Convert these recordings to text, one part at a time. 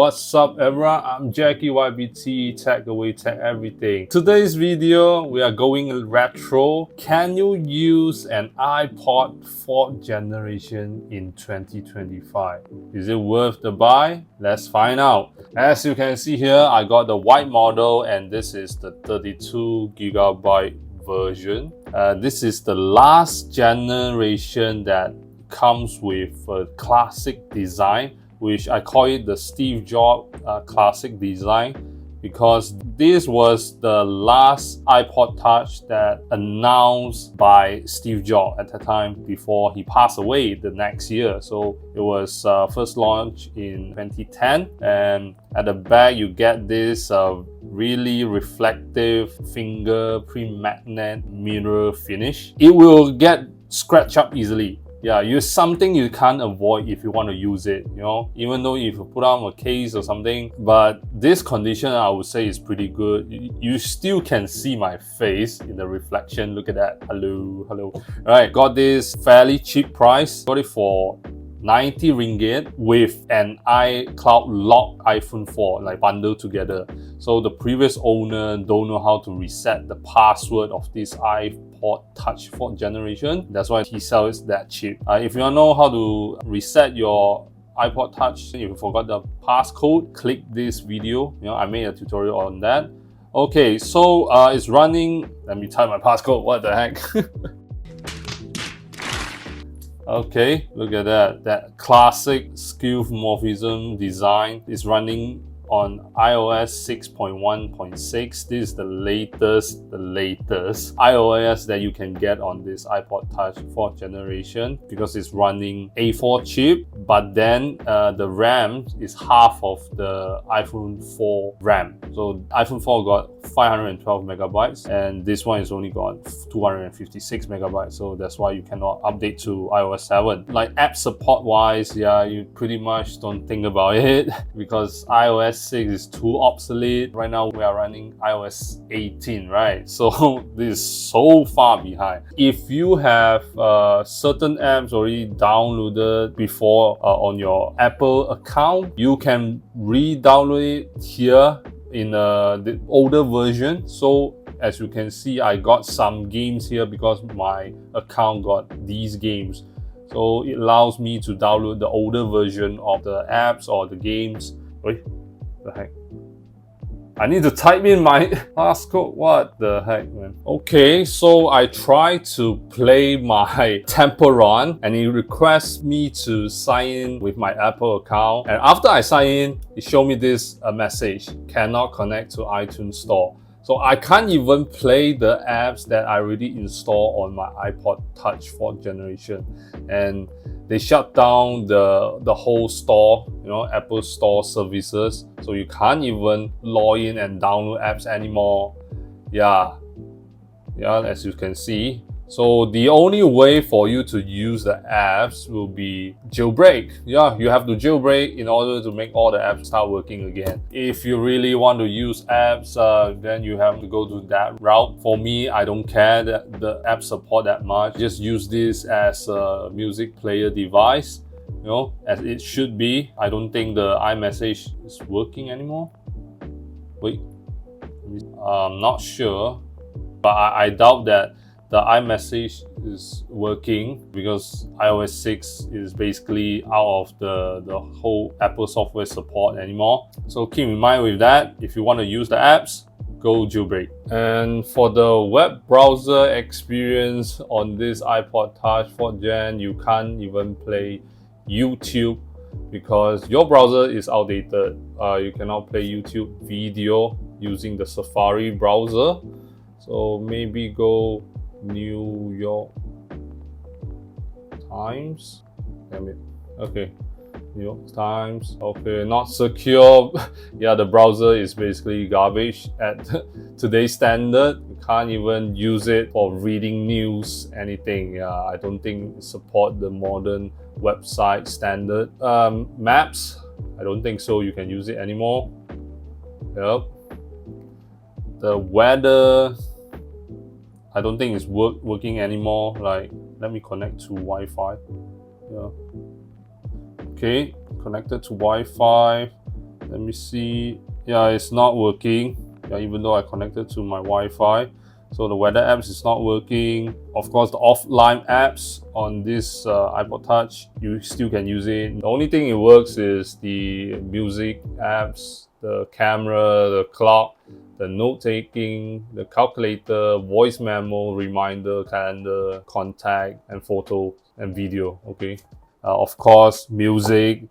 What's up everyone, I'm Jackie YBT, Tech Away Tech Everything. Today's video, we are going retro. Can you use an iPod 4th generation in 2025? Is it worth the buy? Let's find out. As you can see here, I got the white model and this is the 32GB version. This is the last generation that comes with a classic design, which I call it the Steve Jobs classic design, because this was the last iPod Touch that announced by Steve Jobs at the time before he passed away the next year. So it was first launched in 2010, and at the back you get this really reflective fingerprint magnet mirror finish. It will get scratched up easily. Yeah, it's something you can't avoid if you want to use it, you know, even though if you put on a case or something. But this condition, I would say, is pretty good. You still can see my face in the reflection. Look at that. Hello. All right, got this fairly cheap price. Got it for 90 ringgit with an iCloud lock iPhone 4, like bundled together. So the previous owner don't know how to reset the password of this iPod Touch 4th generation. That's why he sells it that cheap. If you don't know how to reset your iPod Touch, if you forgot the passcode, click this video. You know, I made a tutorial on that. Okay, so it's running. Let me type my passcode. What the heck? Okay, look at that. That classic skeuomorphism design is running on iOS 6.1.6. This is the latest iOS that you can get on this iPod Touch 4th generation, because it's running A4 chip, but then the RAM is half of the iPhone 4 RAM. So iPhone 4 got 512 megabytes and this one is only got 256 megabytes. So that's why you cannot update to iOS 7. Like app support wise, yeah, you pretty much don't think about it because iOS 6 is too obsolete. Right now we are running iOS 18, right? So this is so far behind. If you have certain apps already downloaded before on your Apple account, you can re-download it here in the older version. So as you can see, I got some games here because my account got these games. So it allows me to download the older version of the apps or the games. Wait, the heck? I need to type in my passcode. What the heck, man? Okay, so I tried to play my Temple Run and it requests me to sign in with my Apple account. And after I sign in, it showed me this message: cannot connect to iTunes Store. So I can't even play the apps that I already installed on my iPod Touch 4th generation. And they shut down the whole store, you know, Apple Store services. So you can't even log in and download apps anymore. Yeah, as you can see. So the only way for you to use the apps will be jailbreak. Yeah, you have to jailbreak in order to make all the apps start working again. If you really want to use apps, then you have to go to that route. For me, I don't care that the app support that much. Just use this as a music player device, you know, as it should be. I don't think the iMessage is working anymore. Wait, I'm not sure, but I doubt that the iMessage is working because iOS 6 is basically out of the whole Apple software support anymore. So keep in mind with that, if you want to use the apps, go jailbreak. And for the web browser experience on this iPod Touch 4th Gen, you can't even play YouTube because your browser is outdated. You cannot play YouTube video using the Safari browser. So maybe go New York Times. Damn it. Okay, New York Times. Okay, not secure. Yeah, the browser is basically garbage at today's standard. You can't even use it for reading news, anything. Yeah, I don't think it support the modern website standard. Maps, I don't think so. You can use it anymore. Yep. The weather, I don't think it's working anymore. Like, let me connect to Wi-Fi. Yeah. Okay, connected to Wi-Fi. let me see. Yeah, it's not working. Yeah, even though I connected to my Wi-Fi. So the weather apps is not working. Of course, the offline apps on this iPod Touch, you still can use it. The only thing it works is the music apps, the camera, the clock, the note-taking, the calculator, voice memo, reminder, calendar, contact, and photo and video, okay? Of course, music,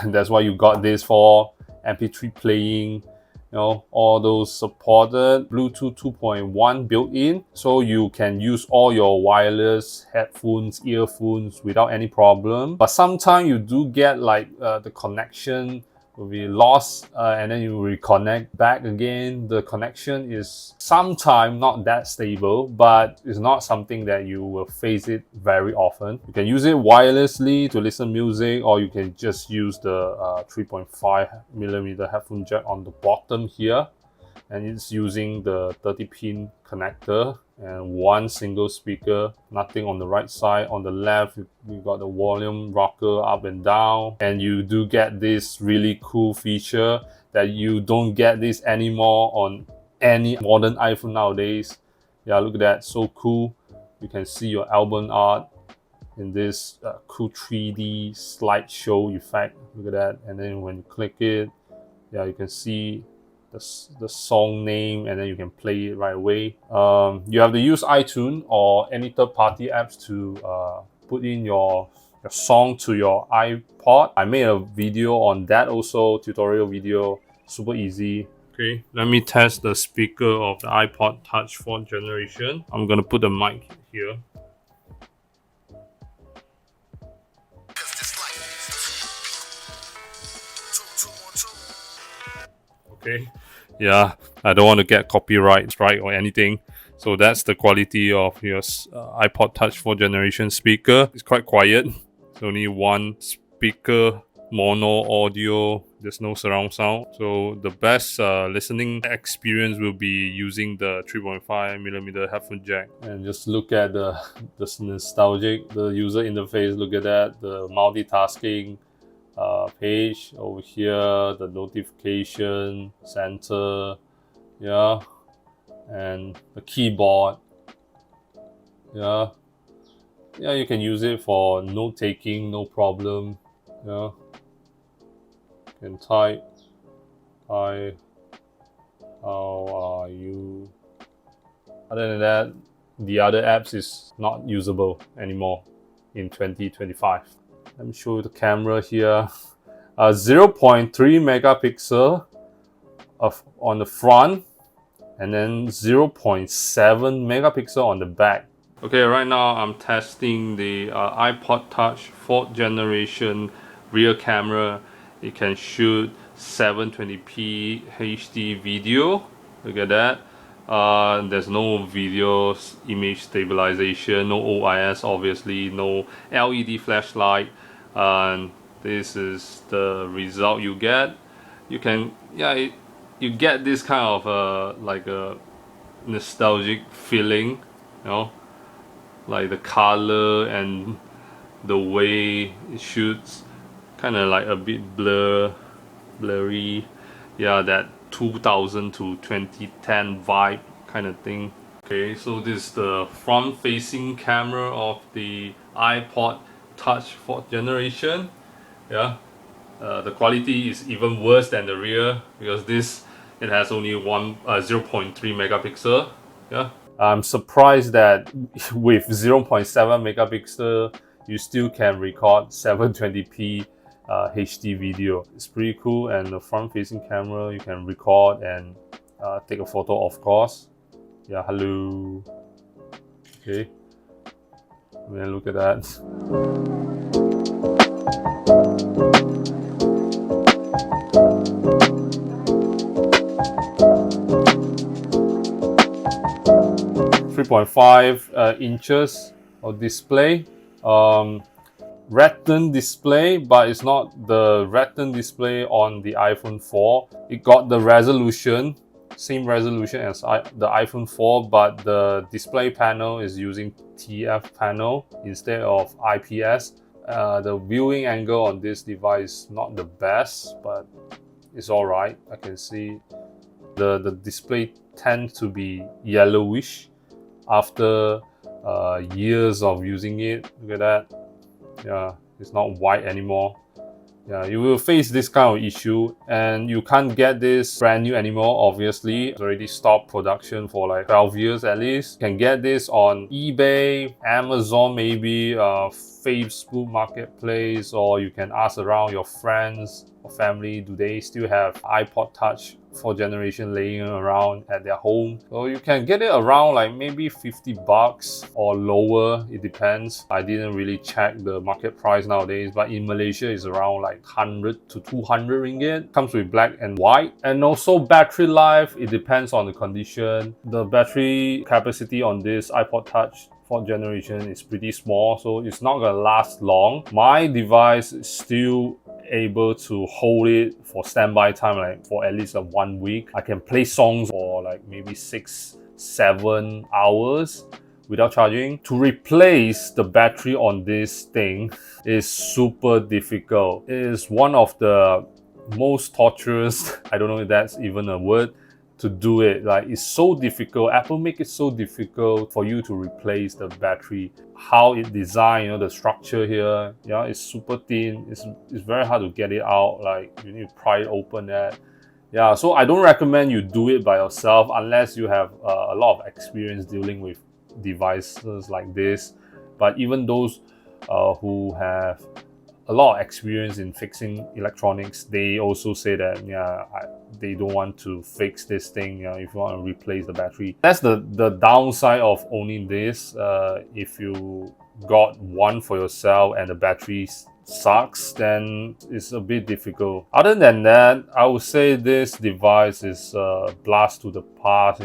that's what you got this for. MP3 playing, all those supported. Bluetooth 2.1 built in, so you can use all your wireless headphones, earphones without any problem. But sometimes you do get like the connection will be lost, and then you reconnect back again. The connection is sometimes not that stable, but it's not something that you will face it very often. You can use it wirelessly to listen music, or you can just use the 3.5mm headphone jack on the bottom here, and it's using the 30-pin connector and one single speaker, nothing on the right side. On the left, you got the volume rocker up and down, and you do get this really cool feature that you don't get this anymore on any modern iPhone nowadays. Yeah, look at that, so cool. You can see your album art in this cool 3D slideshow effect. Look at that. And then when you click it, yeah, you can see the song name, and then you can play it right away. You have to use iTunes or any third-party apps to put in your song to your iPod. I made a video on that also, tutorial video, super easy. Okay, let me test the speaker of the iPod Touch 4th generation. I'm gonna put the mic here. Okay, yeah, I don't want to get copyright strike or anything. So that's the quality of your iPod Touch 4th generation speaker. It's quite quiet. It's only one speaker, mono audio. There's no surround sound. So the best listening experience will be using the 3.5mm headphone jack. And just look at the nostalgic, the user interface. Look at that, the multitasking page over here, the notification center, yeah, and the keyboard, yeah, you can use it for note taking, no problem. Yeah, you can type, hi, how are you? Other than that, the other apps is not usable anymore in 2025. Let me show you the camera here. 0.3 megapixel on the front, and then 0.7 megapixel on the back. Okay, right now I'm testing the iPod Touch 4th generation rear camera. It can shoot 720p HD video. Look at that. There's no video image stabilization, no OIS obviously, no LED flashlight, and this is the result you get. You can, you get this kind of like a nostalgic feeling, like the color and the way it shoots, kind of like a bit blurry. Yeah, that 2000 to 2010 vibe kind of thing. Okay, so this is the front facing camera of the iPod Touch 4th generation. Yeah, the quality is even worse than the rear because it has only 0.3 megapixel. Yeah, I'm surprised that with 0.7 megapixel you still can record 720p HD video. It's pretty cool, and the front facing camera you can record and take a photo, of course. Yeah, hello. Okay, man, look at that. 3.5 inches of display. Retina display, but it's not the Retina display on the iPhone 4. It got the resolution, same resolution as the iPhone 4, but the display panel is using TF panel instead of IPS. The viewing angle on this device is not the best, but is all right. I can see the display tends to be yellowish after years of using it. Look at that. Yeah, it's not white anymore. Yeah, you will face this kind of issue, and you can't get this brand new anymore. Obviously, it's already stopped production for like 12 years at least. You can get this on eBay, Amazon maybe, Facebook Marketplace, or you can ask around your friends or family, do they still have iPod Touch 4th generation laying around at their home? So you can get it around like maybe 50 bucks or lower, it depends. I didn't really check the market price nowadays, but in Malaysia it's around like 100 to 200 ringgit. Comes with black and white. And also battery life, it depends on the condition. The battery capacity on this iPod Touch 4th generation is pretty small, so it's not gonna last long. My device is still able to hold it for standby time, like for at least 1 week. I can play songs for like maybe 6-7 hours without charging. To replace the battery on this thing is super difficult. It is one of the most torturous, I don't know if that's even a word, to do it. Like, it's so difficult. Apple make it so difficult for you to replace the battery. How it designed, you know, the structure here, yeah, it's super thin. It's very hard to get it out. Like, you need to pry it open that. Yeah, so I don't recommend you do it by yourself unless you have a lot of experience dealing with devices like this. But even those who have a lot of experience in fixing electronics, they also say that they don't want to fix this thing if you want to replace the battery. That's the downside of owning this. If you got one for yourself and the battery sucks, then it's a bit difficult. Other than that, I would say this device is a blast to the past.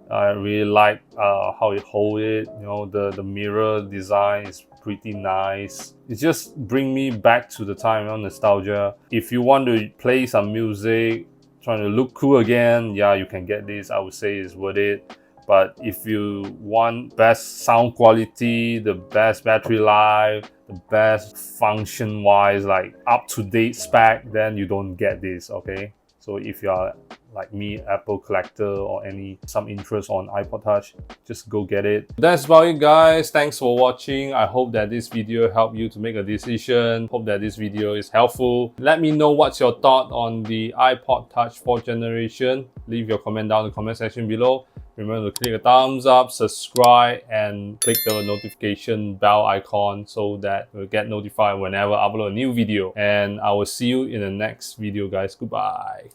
I really like how it holds it. The mirror design is pretty nice. It just bring me back to the time, nostalgia. If you want to play some music, trying to look cool again, yeah, you can get this. I would say it's worth it. But if you want best sound quality, the best battery life, the best function-wise, like up-to-date spec, then you don't get this, okay? So if you are like me, Apple collector, or some interest on iPod Touch, just go get it. That's about it, guys. Thanks for watching. I hope that this video helped you to make a decision. Hope that this video is helpful. Let me know what's your thought on the iPod Touch 4th generation. Leave your comment down in the comment section below. Remember to click a thumbs up, subscribe, and click the notification bell icon so that you'll get notified whenever I upload a new video. And I will see you in the next video, guys. Goodbye.